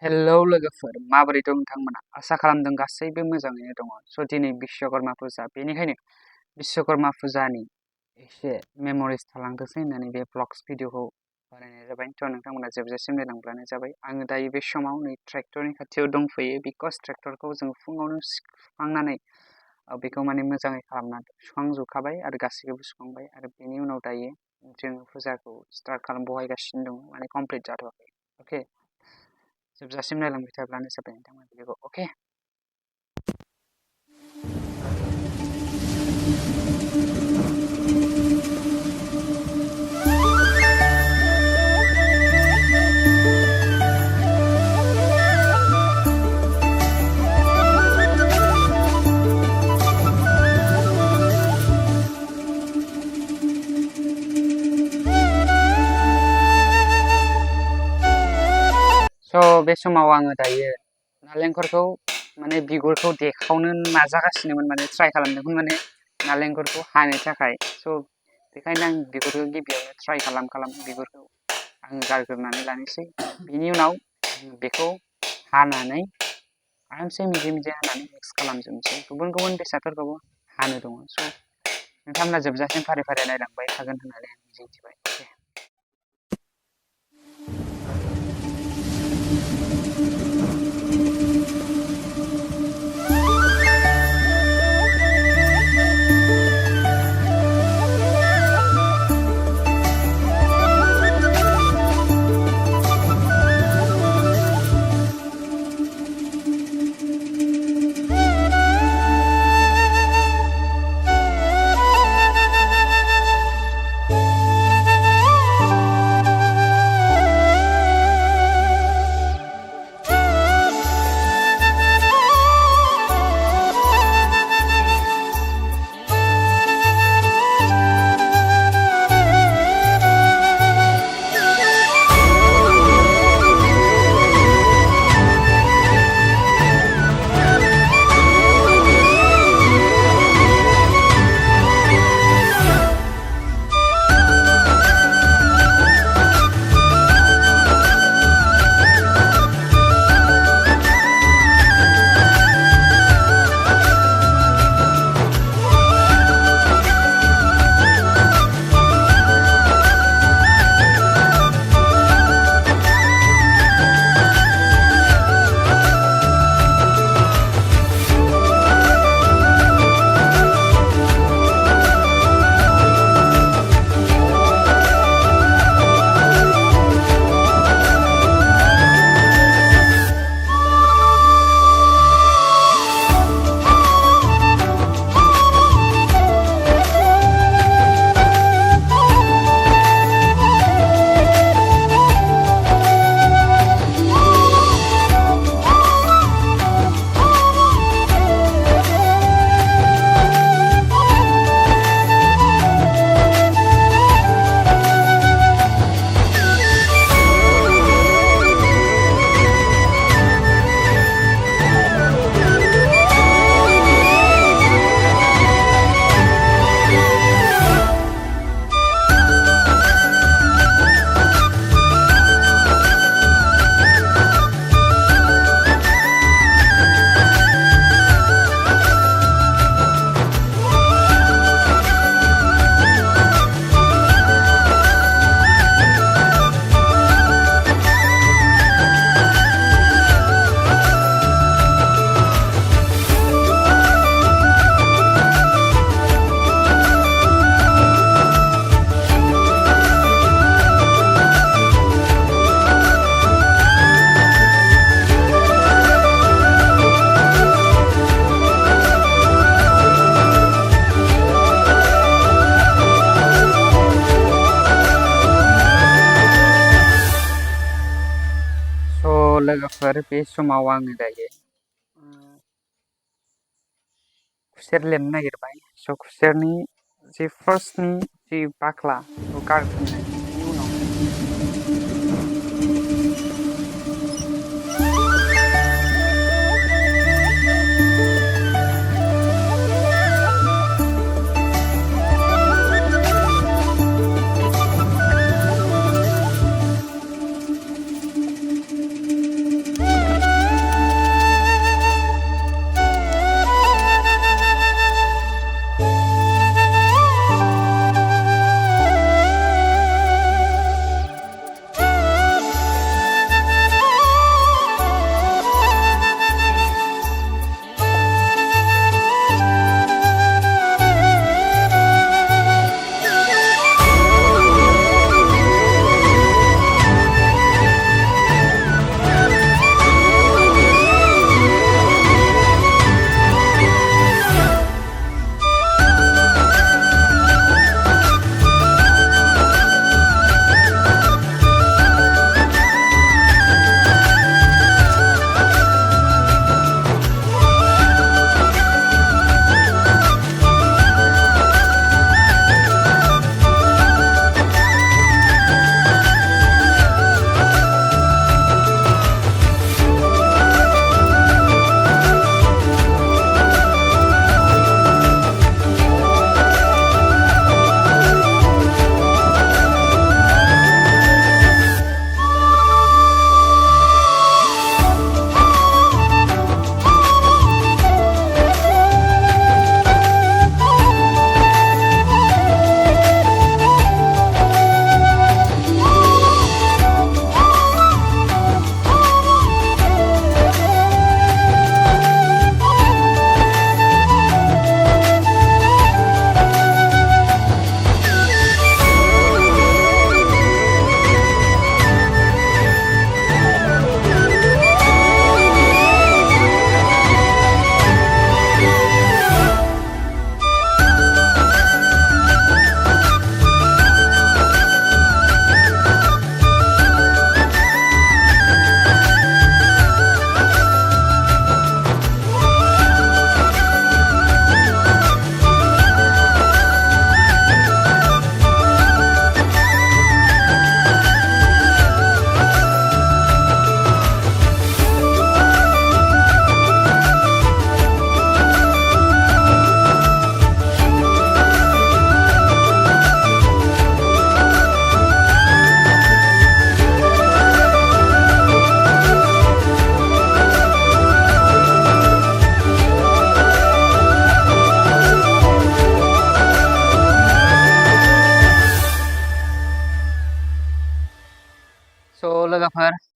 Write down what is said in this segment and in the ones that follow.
Hello लोगोफोर माबोरै दं नोंथांमोना आसा खालामदों गासैबो मोजाङैनो दङ। स' दिनै बिश्वकर्मा फुजा, बेनिखायनो बिश्वकर्मा फुजानि एसे मेम'रिस थालांथोंसै होननानै बे ब्लग्स भिडिअखौ बानायनाय जाबाय। थ' नोंथांमोना जोबजासिम नायलांब्लानो जाबाय। आङो दायो बे समाव नै ट्रेक्टरनि खाथियाव दंफैयो, बिकज ट्रेक्टरखौ जों फुङावनो सुखांनानै बेखौ माने मोजाङै खालामनानै सुखांजोबखाबाय आरो गासैखौबो सुखांबाय आरो बेनि उनाव दायो जोङो फुजाखौ स्टार्ट बहायगासिनो दङ, माने कमप्लिट जाथ'वाखै। अके, जोबजासिम नायलांबाय थाब्लानो जाबाय नोंथांमोना भिडिअखौ। अके, स' बे समाव आङो दायो नालेंखरखौ माने बिगुरखौ देखावनो नाजागासिनोमोन, माने ट्राइ खालामदोंमोन माने नालेंखरखौ हानो थाखाय। स' बेखायनो आं बिगुरखौ गिबियावनो ट्राइ खालाम बिगुरखौ आं गारग्रोनानै लानोसै। बिनि उनाव बेखौ हानानै आरामसे मिजि मिजि हानानै मिक्स खालामजोबनोसै। गुबुन गुबुन बेसादफोरखौबो हानो दङ। स' नोंथांमोना जोबजासिम फारि फारि नायलांबाय थागोन होननानै आं मिजिंथिबाय। अके, लोगोफोर बे समाव आङो दायो खुसेर लेमनो नागिरबाय। स' खुसेरनि जि फार्स्टनि जि बाख्ला बेखौ गारग्रोनायनि उनाव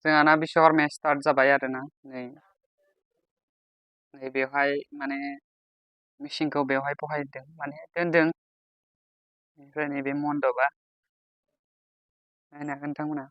जोंहाना बिश्वकर्माया स्टार्ट जाबाय आरोना नै बेवहाय माने मिसिंखौ बेवहाय बहायदों माने दोनदों ओमफ्राय नैबे मन्दपआ नायनो हागोन नोंथांमोना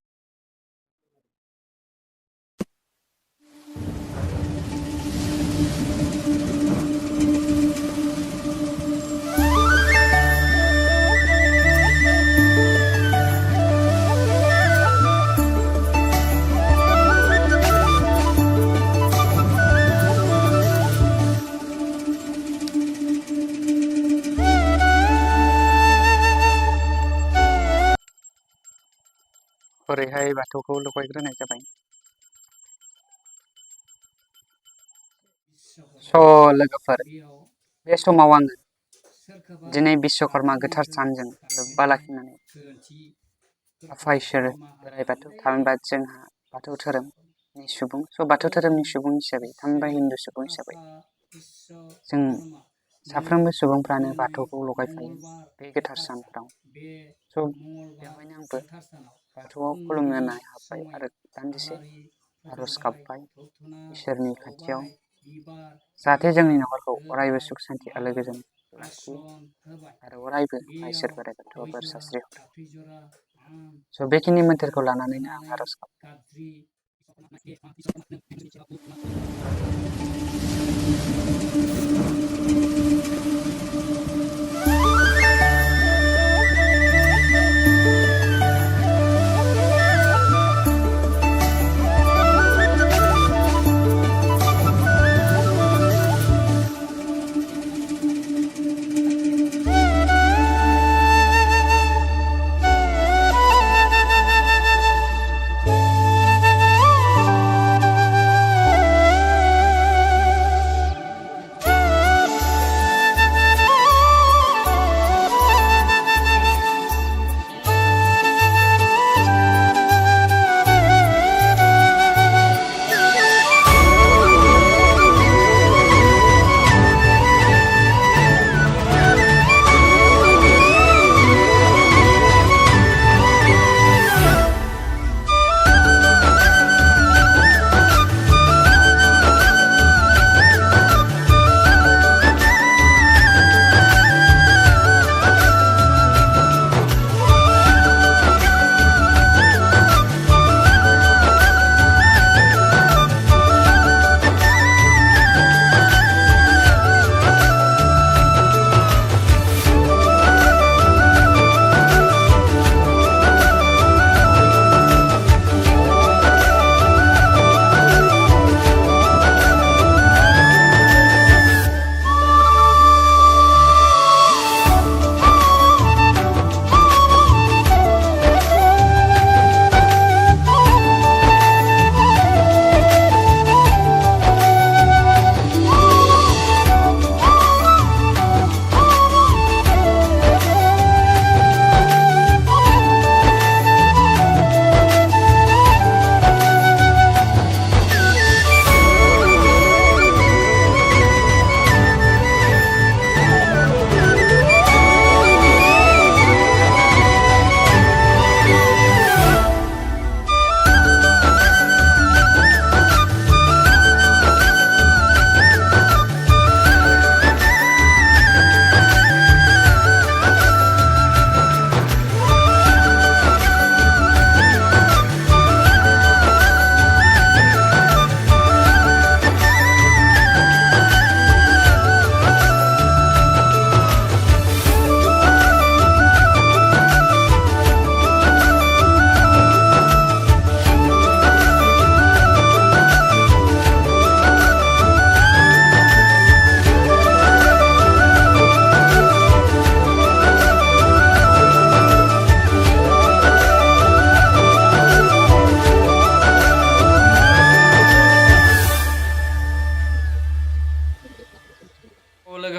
ओरैहाय बाथौखौ लगायग्रोनाय जाबाय स' लोगोफोर बे समाव आङो दिनै बिश्वकर्मा गोथार सानजों लोब्बा लाखिनानै आफा इसोर बोराइ बाथौ थामहिनबा जोंहा बाथौ धोरोमनि सुबुं स' बाथौ धोरोमनि सुबुं हिसाबै थामहिनबा हिन्दु सुबुं हिसाबै जों साफ्रोमबो सुबुंफ्रानो बाथौखौ लगायफायो बे गोथार सानफ्राव स' बेवहायनो आंबो बाथौआव खुलुमनो होननानै हाबबाय आरो दान्दिसे आर'ज गाबबाय इसोरनि खाथियाव जाहाथे जोंनि न'खरखौ अरायबो सुख सान्थि आलो गोजोन लाखियो आरो अरायबो इसोर बोराइ बाथौआ बोर सास्रि हरो स' बेखिनि मोन्थोरखौ लानानैनो आं आर'ज गाबबाय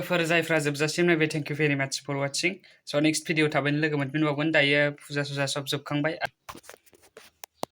लोगोफोर जायफ्रा जोबजासिम नायबाय थेंक इउ भेरि माच फर वाचिं स' नेक्स्ट भिडिअ थाबैनो लोगो मोनफिनबावगोन दायो फुजा सुजा सब जोबखांबाय